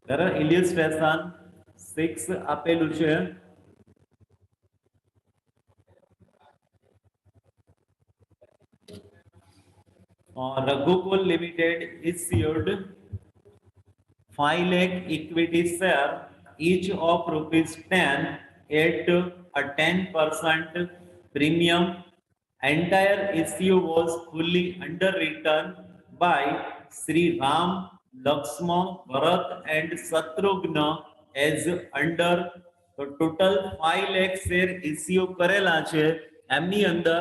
બરાબર ઇલિસ્ટ્રેશન 6 આપેલું છે Raghukul Limited issued 5 lakh equity share each of ₹10 at a 10% premium. Entire issue was fully underwritten by Sri Ram, Lakshman, Bharat and Shatrugna as under. તો total 5 lakh share issue કરેલા છે એમની અંદર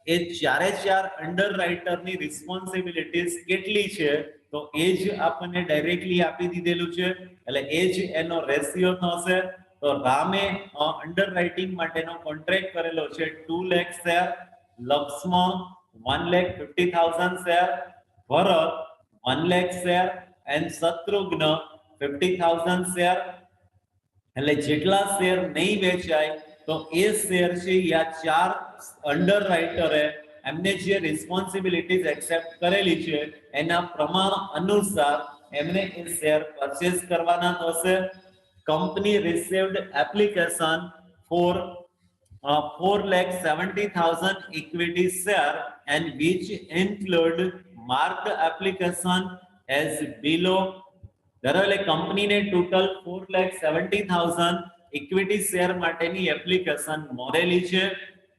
એ ચાર under રાઇટરની responsibilities કેટલી છે તો એ જ આપણને ડાયરેક્ટલી આપી દીધેલું છે એટલે એ જ એનો રેશિયો થશે તો રામે અંડર રાઇટિંગ માટેનો કોન્ટ્રાક્ટ કરેલો છે 2 lakh share Lakshman 1,50,000 share Bharat 1 lakh share and Shatrughna 50,000 share એટલે જેટલા શેર નહીં વેચાય તો એ શેર છે યા ચાર અંડર રાઇટરે એમને જે રિસ્પોન્સિબિલિટીઝ એક્સેપ્ટ કરેલી છે એના પ્રમાણ અનુસાર એમને એ શેર પરચેસ કરવાના થશે company received application for 4,70,000 equity share and which include marked application as below. બરાબર કંપનીને ટોટલ 4,70,000 ઇક્વિટી શેર માટેની એપ્લિકેશન મળેલી છે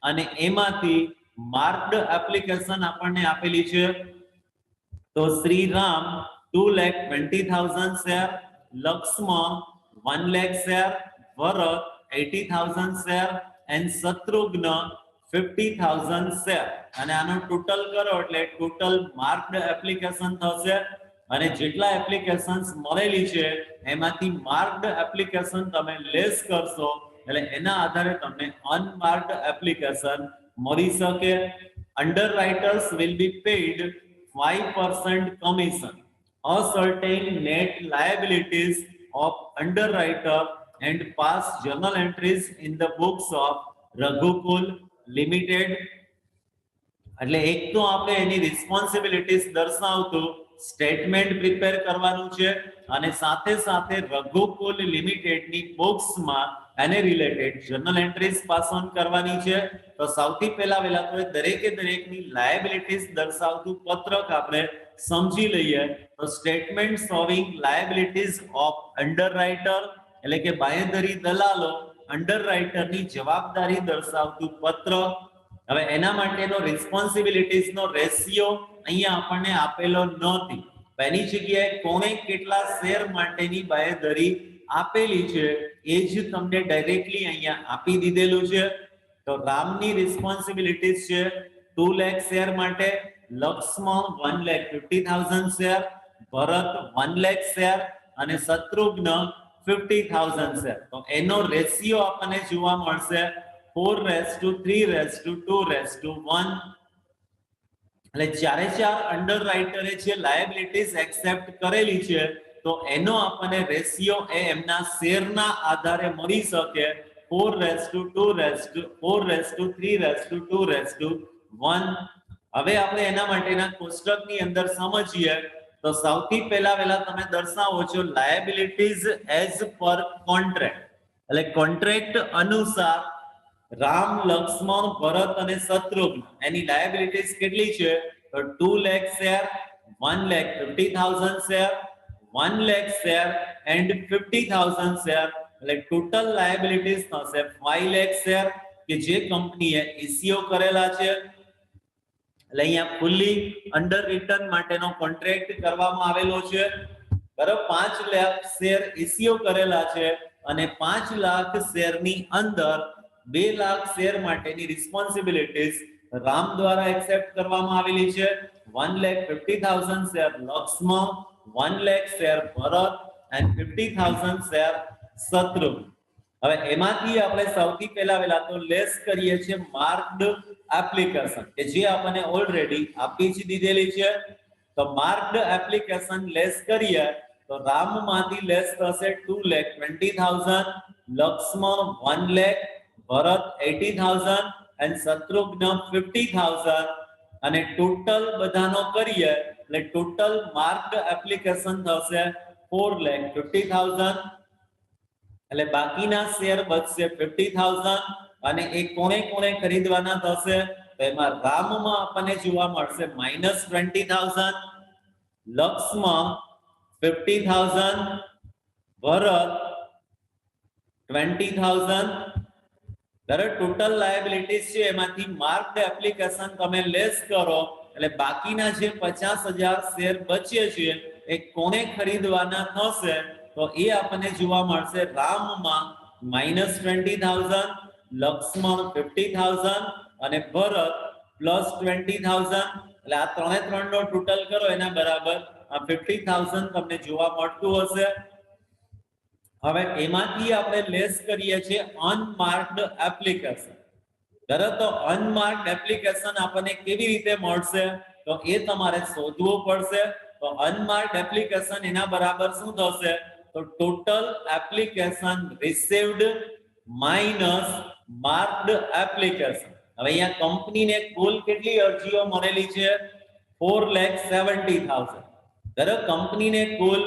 અને એમાંથી માર્કડ એપ્લિકેશન આપણને આપેલી છે તો Shriram 2,20,000 share Lakshman 1 lakh share Bharat 80,000 share and Shatrughna 50,000 share અને આનો ટોટલ કરો એટલે ટોટલ માર્કડ એપ્લિકેશન થશે અને જેટલા એપ્લિકેશન્સ મળેલી છે એમાંથી માર્કડ એપ્લિકેશન તમે લેસ કરશો એટલે એના આધારે તમને અનમાર્કડ એપ્લિકેશન મળી શકે underwriters will be paid 5% commission. A certain net liabilities of underwriter and pass journal entries in the books of Raghukul Limited. એટલે એક તો આપણે એની રિસ્પોન્સિબિલિટીઝ દર્શાવતું સ્ટેટમેન્ટ પ્રિપેર કરવાનું છે અને સાથે સાથે રઘુકુલ લિમિટેડની બુક્સમાં એને related journal entries pass on કરવાની છે તો સૌથી પહેલા તો દરેકની લાયબિલિટીઝ દર્શાવતું પત્રક આપણે સમજી લઈએ તો સ્ટેટમેન્ટ શોવિંગ લાયબિલિટીઝ ઓફ અંડરરાઇટર એટલે કે બાંયધરી દલાલો અંડરરાઇટરની જવાબદારી દર્શાવતું પત્રક હવે એના માટેનો રિસ્પોન્સિબિલિટીઝનો રેશિયો અહીંયા આપણને આપેલો નથી એની જગ્યાએ કોણે કેટલા શેર માટેની બાંયધરી આપેલી છે એ જ તમને ડાયરેક્ટલી અહીંયા આપી દીધેલું છે તો રામની રિસ્પોન્સિબિલિટીઝ છે 2 લાખ શેર માટે લક્ષ્મણ 1,50,000 શેર ભરત 1 લાખ શેર અને શત્રુઘ્ન 50,000 શેર તો એનો રેશિયો આપણને જોવા મળશે 4:3:2:1 એટલે ચાર અંડર રાઇટરે જે લાયબિલિટીઝ એક્સેપ્ટ કરેલી છે તો એનો આપણને રેશિયો એ એમના શેરના આધારે મળી શકે 4:3:2:1 હવે આપણે એના માટેના કોષ્ટકની અંદર સમજીએ તો સૌથી પહેલા તમે દર્શાવો છો લાયબિલિટીઝ એઝ પર કોન્ટ્રાક્ટ એટલે કોન્ટ્રાક્ટ અનુસાર રામ લક્ષ્મણ ભરત અને શત્રુઘ્ન એની લાયબિલિટીઝ કેટલી છે તો 2 lakh share 1,50,000 share 1 lakh share and 50,000 share એટલે ટોટલ લાયબિલિટીઝ થશે 5 લાખ શેર કે જે કંપનીએ ઇસ્યુ કરેલા છે એટલે અહીંયા ફૂલી અંડર રિટર્ન માટેનો કોન્ટ્રાક્ટ કરવામાં આવેલો છે બરાબર 5 લાખ શેર ઇસ્યુ કરેલા છે અને 5 લાખ શેરની અંદર 2 લાખ શેર માટેની રિસ્પોન્સિબિલિટીઝ રામ દ્વારા એક્સેપ્ટ કરવામાં આવેલી છે 1,50,000 share Lakshman 1 lakh share Bharat and 50,000 share Shatrughna હવે એમાંથી આપણે સૌથી પહેલા તો લેસ કરીએ છીએ માર્કડ એપ્લિકેશન કે જે આપણને ઓલરેડી આપી જ દીધેલી છે તો માર્કડ એપ્લિકેશન લેસ કરીએ તો રામમાંથી લેસ થશે 2,20,000 લક્ષ્મણ 1 લાખ ભરત 80,000 and શત્રુઘ્ન 50,000 અને ટોટલ બધાનો કરીએ એટલે ટોટલ માર્કડ એપ્લિકેશન થશે 4,50,000 એટલે બાકીના શેર બચશે 50,000 અને એ કોને કોને ખરીદવાના થશે તો એમાં રામમાં આપણને જોવા મળશે -20,000, લક્ષમાં 50,000, ભરત 20,000. દરેક ટોટલ લાયબિલિટીઝ છે એમાંથી માર્કડ એપ્લિકેશન તમે લેસ કરો એટલે બાકીના જે 50,000 શેર બચે છે એ કોને ખરીદવાના થશે તો એ આપણને જોવા મળશે રામમાં -20,000, લક્ષ્મણ 50,000 અને ભરત +20,000. એટલે આ ત્રણે ત્રણનો ટોટલ કરો એના બરાબર આ 50,000 તમને જોવા મળતું હશે. હવે એમાંથી આપણે લેસ કરીએ છીએ અનમાર્ક્ડ એપ્લિકેશન. બરાબર, તો અનમાર્ક્ડ એપ્લિકેશન આપણને કેવી રીતે મળશે તો એ તમારે શોધવું પડશે. તો અનમાર્ક્ડ એપ્લિકેશન એના બરાબર શું થશે તો total application received minus marked application. હવે અહીંયા કંપનીને કુલ કેટલી અરજીઓ મળેલી છે 4,70,000. બરાબર, કંપનીને કુલ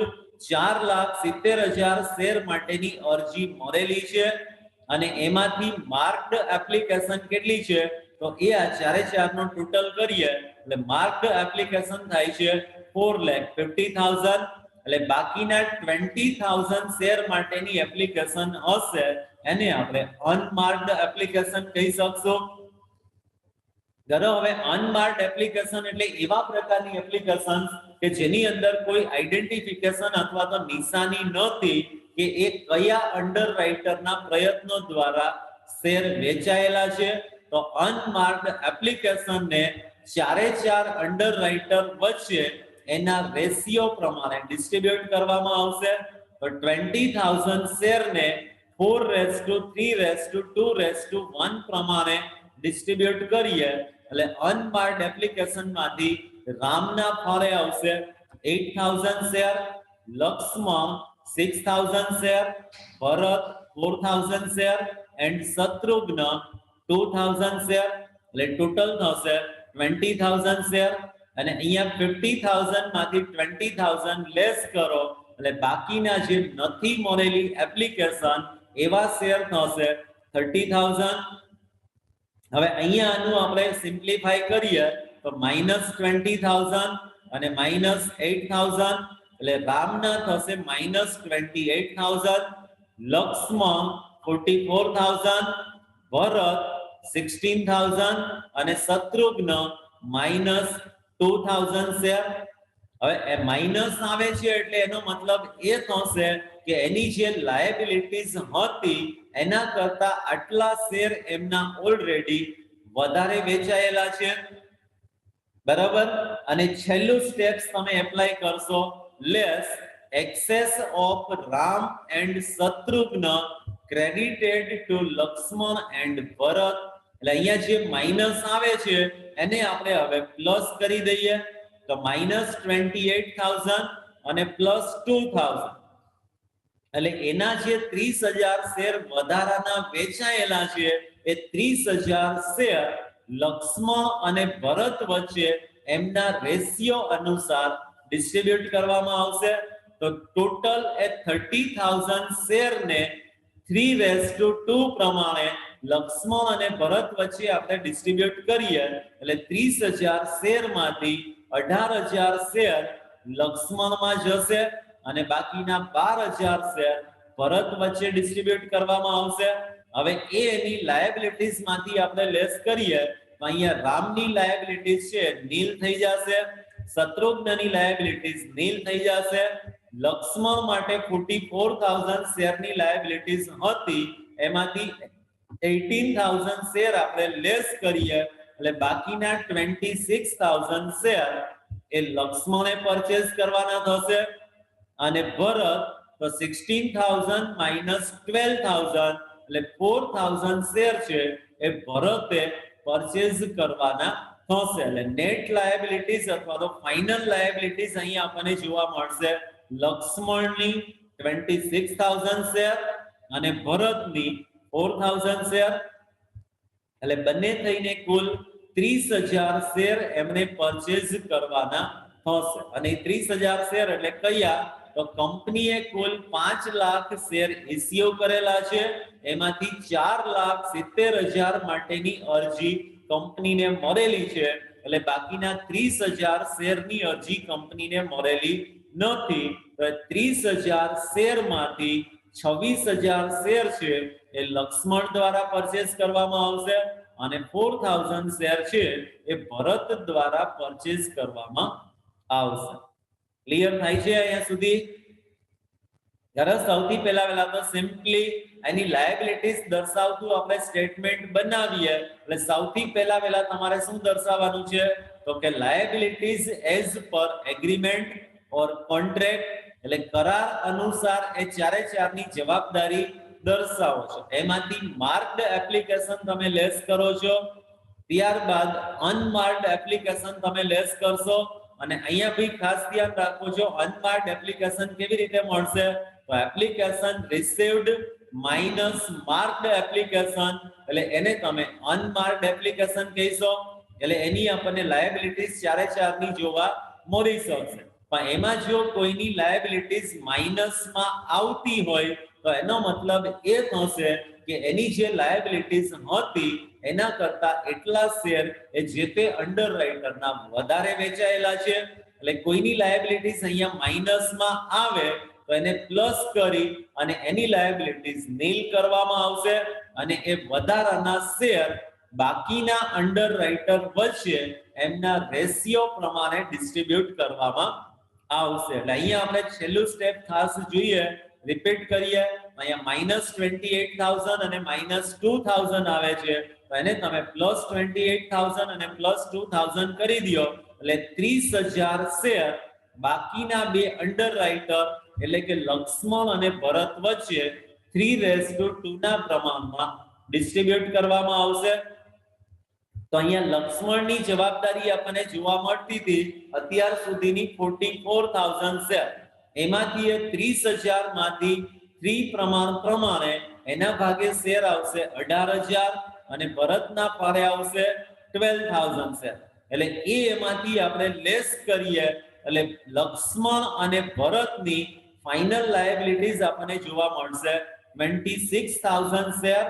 4,70,000 શેર માટેની અરજી મળેલી છે અને એમાંથી માર્ક્ડ એપ્લિકેશન કેટલી છે તો એ આ ચારે ચારનો ટોટલ કરીએ એટલે માર્ક્ડ એપ્લિકેશન થાય છે 4,50,000. એટલે બાકીના 20,000 શેર માટેની એપ્લિકેશન હશે એને આપણે અનમાર્ક્ડ એપ્લિકેશન કહી શકશું. હવે અનમાર્ક્ડ એપ્લિકેશન એટલે એવા પ્રકારની એપ્લિકેશન કે જેની અંદર કોઈ આઈડેન્ટિફિકેશન અથવા તો નિશાની નથી કે એ કયા અંડરરાઇટરના પ્રયત્નો દ્વારા શેર વેચાયેલા છે. તો અનમાર્ક્ડ એપ્લિકેશનને ચારે ચાર અંડરરાઇટર વચ્ચે એના રેશિયો પ્રમાણે ડિસ્ટ્રીબ્યુટ કરવામાં આવશે. તો 20,000 શેરને 4:3:2:1 પ્રમાણે ડિસ્ટ્રીબ્યુટ કરીએ એટલે અનમાર્ક્ડ એપ્લિકેશનમાંથી રામના ફાળે આવશે 8,000 share, Lakshman 6,000 share, Bharat 4,000 share and Shatrughna 2,000 share. એટલે ટોટલ થશે 20,000 શેર અને અહીંયા 50,000 માંથી 20,000 લેસ કરો એટલે બાકીના જે નથી મળેલી એપ્લિકેશન એવા શેર થશે 30,000. હવે અહીંયા આનું આપણે સિમ્પ્લિફાઈ કરીએ તો -20,000 અને -8,000 એટલે રામના થશે -28,000, લક્ષ્મણ 44,000, ભરત 16,000 અને શત્રુઘ્ન -2,000 શેર. હવે એ માઇનસ આવે છે એટલે એનો મતલબ એ થશે કે એની જે લાયબિલિટીઝ હતી એના કરતા આટલા શેર એમના ઓલરેડી વધારે વેચાયેલા છે. બરાબર, અને છેલ્લું સ્ટેપ્સ તમે એપ્લાય કરશો less excess of Ram and Shatrugna credited to Lakshman and Bharat. એટલે અહીંયા જે માઇનસ આવે છે એને આપણે હવે પ્લસ કરી દઈએ તો -28,000 અને +2,000 એટલે એના જે 30,000 શેર વધારાના વેચાયેલા છે એ 30,000 શેર લક્ષ્મણ અને ભરત વચ્ચે એમના રેશિયો અનુસાર ડિસ્ટ્રીબ્યુટ કરવામાં આવશે. તો ટોટલ એ 30,000 શેરને 3:2 પ્રમાણે લક્ષ્મણ અને ભરત વચ્ચે આપણે ડિસ્ટ્રીબ્યુટ કરીએ એટલે 30,000 શેરમાંથી 18,000 શેર લક્ષ્મણમાં જશે અને બાકીના 12,000 શેર ભરત વચ્ચે ડિસ્ટ્રીબ્યુટ કરવામાં આવશે. હવે એની લાયબિલિટીઝ માંથી આપણે લેસ કરીએ તો અહીંયા રામની લાયબિલિટીઝ છે નીલ થઈ જશે, શત્રુઘ્નની લાયબિલિટીઝ નીલ થઈ જશે, લક્ષ્મણ માટે 44,000 શેરની લાયબિલિટીઝ હતી એમાંથી 18,000 શેર આપણે લેસ કરીએ એટલે બાકીના 26,000 શેર એ લક્ષ્મણે પરચેઝ કરવાના થશે અને ભરત તો 16,000 -12,000 એટલે 4,000 શેર છે એ ભરતે પરચેઝ કરવાના થશે. એટલે નેટ લાયબિલિટીઝ અથવા તો ફાઇનલ લાયબિલિટીઝ અહીંયા આપણને જોવા મળશે લક્ષ્મણની 26,000 શેર અને ભરતની 4,000 શેર. એટલે બંને થઈને કુલ 30,000 શેર એમને પરચેઝ કરવાના થશે અને 30,000 શેર એટલે કયા તો કંપનીએ કુલ 5 લાખ શેર ઇસ્યુ કરેલા છે, એમાંથી 4,70,000 માટેની અરજી કંપનીને મળેલી છે, એટલે બાકીના 30,000 શેરની અરજી કંપનીને મળેલી નથી. તો 30,000 શેરમાંથી 26,000 શેર છે એ લક્ષ્મણ દ્વારા પરચેસ કરવામાં આવશે અને 4,000 શેર છે એ ભરત દ્વારા પરચેસ કરવામાં આવશે. ક્લિયર થાય છે અહીંયા સુધી? જ્યારે સૌથી પહેલા તો સિમ્પલી એની લાયબિલિટીઝ દર્શાવતું આપણે સ્ટેટમેન્ટ બનાવીએ. એટલે સૌથી પહેલા તમારે શું દર્શાવવાનું છે? તો કે લાયબિલિટીઝ એઝ પર એગ્રીમેન્ટ ઓર કોન્ટ્રાક્ટ, એટલે કરાર અનુસાર એ ચારે ચારની જવાબદારી દર્શાવો છો. એમાંથી માર્ક્ડ એપ્લિકેશન તમે લેસ કરો છો, ત્યારબાદ અનમાર્ક્ડ એપ્લિકેશન તમે લેસ કરશો. અને અહીંયા ભી ખાસ ધ્યાન રાખો છો, અનમાર્ક્ડ એપ્લિકેશન કેવી રીતે મળશે? તો application received minus marked application, એટલે એને તમે અનમાર્ક્ડ એપ્લિકેશન કહેશો. એટલે એની આપણને લાયબિલિટીઝ ચારે ચારની જોવા મળી શકશે. પણ એમાં જો કોઈની લાયબિલિટીઝ માઇનસમાં આવતી હોય તો એનો મતલબ એ થશે કે એની જે લાયબિલિટીઝ હતી એના કરતા એટલા શેર એ જે તે અંડરરાઇટરના વધારે વેચાયેલા છે. એટલે કોઈની લાયબિલિટીઝ અહીંયા માઇનસમાં આવે તો એને પ્લસ કરી અને એની લાયબિલિટીઝ નીલ કરવામાં આવશે અને એ વધારાના શેર બાકીના અંડરરાઇટર વચ્ચે એમના રેશિયો પ્રમાણે ડિસ્ટ્રીબ્યુટ કરવામાં આવશે. એટલે અહીંયા આપણે છેલ્લું સ્ટેપ ખાસ જોઈએ, રિપીટ કરીએ. અહીંયા -28,000 અને -2,000 આવે છે, તો એને તમે +28,000 અને +2,000 કરી દો એટલે 30,000 શેર બાકીના બે અંડરરાઇટર એટલે કે લક્ષ્મણ અને ભરત વચ્ચે 3:2 ના પ્રમાણમાં ડિસ્ટ્રીબ્યુટ કરવામાં આવશે. તો અહીંયા લક્ષ્મણની જવાબદારી આપણને જોવા મળતી હતી અત્યાર સુધીની 44,000 શેર, એમાંથી 30,000 માંથી 3 પ્રમાણે એના ભાગે શેર આવશે 18,000 અને ભરતના ફાળે આવશે 12,000 શેર. એટલે એમાંથી આપણે લેસ કરીએ એટલે લક્ષ્મણ અને ભરતની ફાઇનલ લાયબિલિટીઝ આપણને જોવા મળશે 26,000 શેર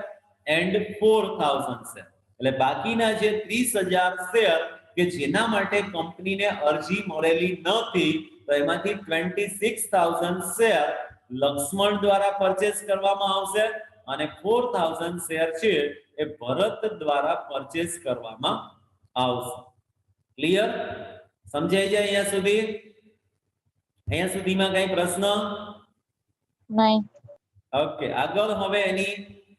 એન્ડ 4,000 શેર. એટલે બાકીના જે 30,000 શેર કે જેના માટે કંપનીને અરજી મળેલી નથી, તો એમાંથી 26,000 શેર લક્ષ્મણ દ્વારા પરચેસ કરવામાં આવશે અને 4,000 શેર છે એ ભરત દ્વારા પરચેસ કરવામાં આવશે. ક્લિયર? સમજાઈ જાય અહીંયા સુધી? અહીંયા સુધીમાં કઈ પ્રશ્ન? નહીં. ઓકે, આગળ હવે એની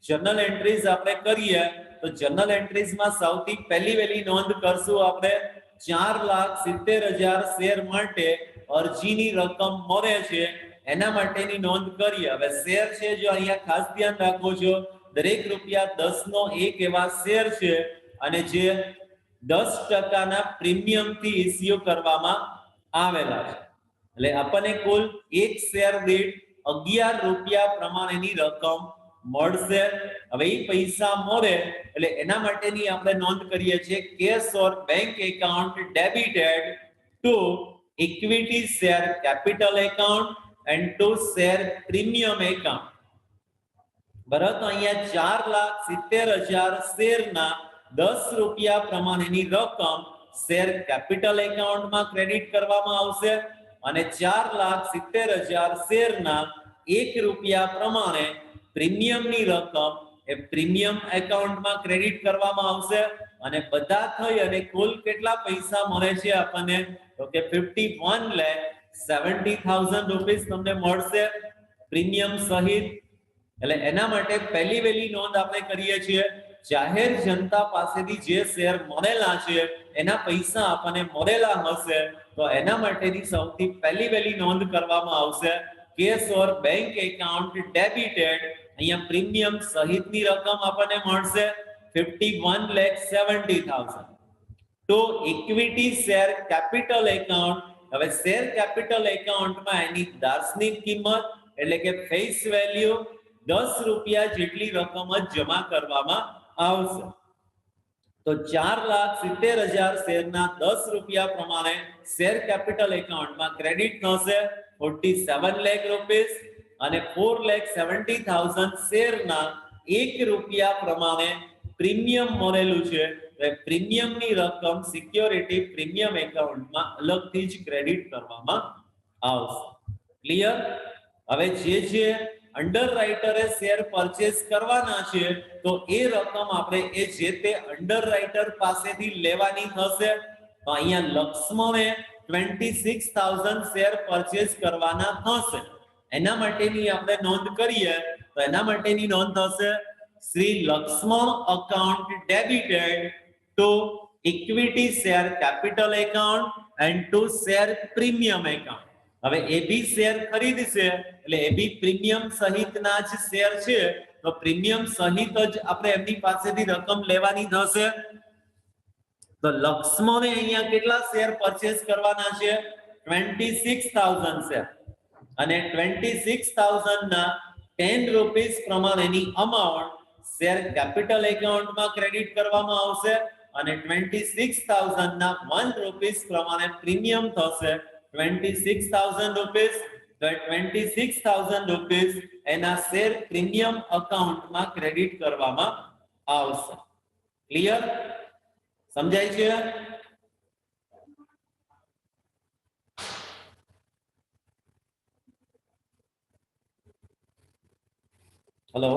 જર્નલ એન્ટ્રીઝ આપણે કરીએ. તો જર્નલ એન્ટ્રીઝમાં સૌથી પહેલી નોંધ કરશું આપણે 4,70,000 શેર માટે અરજીની રકમ મળે છે એના માટેની નોંધ કરીએ. હવે શેર છે જો અહીંયા ખાસ ધ્યાન રાખો છો, દરેક ₹10 નો એક એવા શેર છે અને જે 10% પ્રીમિયમથી ઇસ્યુ કરવામાં આવેલા છે. એટલે આપણને કુલ એક શેર દીઠ ₹11 પ્રમાણેની રકમ મળશે. હવે એ પૈસા મળે એટલે એના માટેની આપણે નોંધ કરીએ છીએ cash or bank account debited to equity share capital account and to share premium account. બરાબર, તો અહીંયા 4,70,000 શેરના ₹10 પ્રમાણેની રકમ શેર કેપિટલ એકાઉન્ટમાં ક્રેડિટ કરવામાં આવશે અને 4,70,000 શેરના ₹1 પ્રમાણે પ્રીમિયમની રકમ એ પ્રીમિયમ એકાઉન્ટમાં ક્રેડિટ કરવામાં આવશે અને બધા થઈ અને કુલ કેટલા પૈસા મળે છે આપણને? તો કે 51,70,000 રૂપીસ તમને મળશે પ્રીમિયમ સહિત. એટલે એના માટે પહેલી નોંધ આપણે કરીએ છીએ, જાહેર જનતા પાસેથી જે શેર મળેલા છે એના પૈસા આપણને મળેલા હશે તો એના માટેની સૌથી પહેલી નોંધ કરવામાં આવશે કેશ ઓર બેંક એકાઉન્ટ ડેબિટેડ. અહીંયા પ્રીમિયમ સહિતની રકમ આપણને મળશે 51,70,000 તો ઇક્વિટી શેર કેપિટલ એકાઉન્ટ. હવે શેર કેપિટલ એકાઉન્ટમાં એની દાર્શનિક કિંમત એટલે કે ફેસ વેલ્યુ ₹10 જેટલી રકમ જ જમા કરવામાં આવશે. તો 4,70,000 શેરના 10 રૂપિયા પ્રમાણે શેર કેપિટલ એકાઉન્ટમાં ક્રેડિટ થશે 47 લાખ રૂપીસ અને 4,70,000 શેરના 1 રૂપિયા પ્રમાણે પ્રીમિયમ મળેલું છે. પ્રીમિયમની રકમ સિક્યોરિટી પ્રીમિયમ એકાઉન્ટમાં અલગથી જ ક્રેડિટ કરવામાં આવશે. ક્લિયર? હવે જે અંડરરાઇટરે શેર પરચેસ કરવાના છે તો એ રકમ આપણે એ જે તે અંડરરાઇટર પાસેથી લેવાની થશે. તો અહીંયા લક્ષ્મણે 26,000 શેર પરચેસ કરવાના થશે. એના માટેની આપણે નોંધ કરીએ તો એના માટેની નોંધ થશે Shri Laxman account debited to equity share capital account and to share premium account. હવે એ બી શેર ખરીદશે એટલે એ બી પ્રીમિયમ સહિતના જ શેર છે તો પ્રીમિયમ સહિત જ આપણે એમની પાસેથી રકમ લેવાની થશે. તો લક્ષ્મણે અહીંયા કેટલા શેર પરચેસ કરવાના છે? 26,000 શેર અને 26,000 ના 10 રૂપીસ પ્રમાણેની અમાઉન્ટ શેર કેપિટલ એકાઉન્ટમાં ક્રેડિટ કરવામાં આવશે અને 26,000 ના 1 રૂપીસ પ્રમાણે પ્રીમિયમ થશે 26,000 રૂપીસ. તો 26,000 રૂપીસ એના શેર પ્રીમિયમ અકાઉન્ટમાં ક્રેડિટ કરવામાં આવશે. ક્લિયર? સમજાય છે? હેલો.